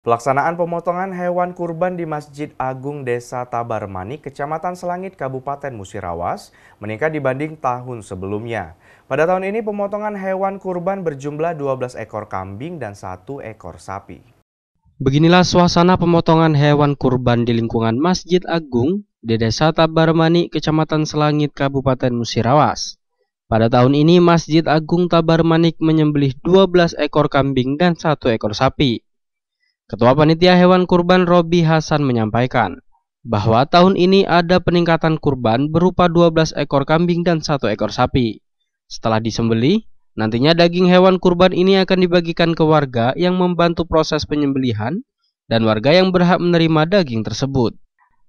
Pelaksanaan pemotongan hewan kurban di Masjid Agung Desa Tabarmani, Kecamatan Selangit, Kabupaten Musirawas, meningkat dibanding tahun sebelumnya. Pada tahun ini pemotongan hewan kurban berjumlah 12 ekor kambing dan 1 ekor sapi. Beginilah suasana pemotongan hewan kurban di lingkungan Masjid Agung di Desa Tabarmani, Kecamatan Selangit, Kabupaten Musirawas. Pada tahun ini Masjid Agung Tabarmani menyembelih 12 ekor kambing dan 1 ekor sapi. Ketua Panitia Hewan Kurban Robi Hasan menyampaikan bahwa tahun ini ada peningkatan kurban berupa 12 ekor kambing dan 1 ekor sapi. Setelah disembelih, nantinya daging hewan kurban ini akan dibagikan ke warga yang membantu proses penyembelihan dan warga yang berhak menerima daging tersebut.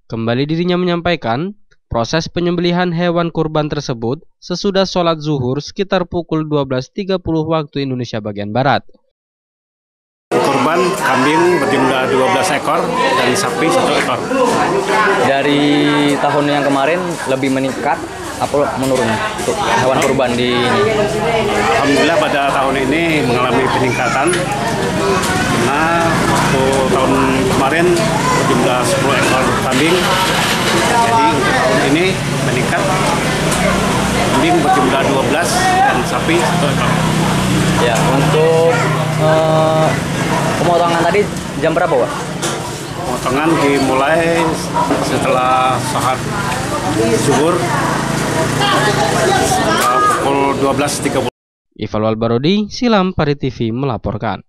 Kembali dirinya menyampaikan, proses penyembelihan hewan kurban tersebut sesudah sholat zuhur sekitar pukul 12.30 waktu Indonesia bagian Barat. Kurban kambing berjumlah 12 ekor dan sapi 1 ekor. Dari tahun yang kemarin lebih meningkat apa menurun untuk hewan kurban di ini? Alhamdulillah pada tahun ini mengalami peningkatan. Nah, waktu tahun kemarin berjumlah 10 ekor kambing. Jadi untuk tahun ini meningkat. Kambing berjumlah 12 dan sapi 1 ekor. Ya, untuk pemotongan tadi jam berapa, Pak? Pemotongan dimulai setelah sholat zuhur setelah pukul 12.30. Ivalwal Barodi, Silam Pari TV melaporkan.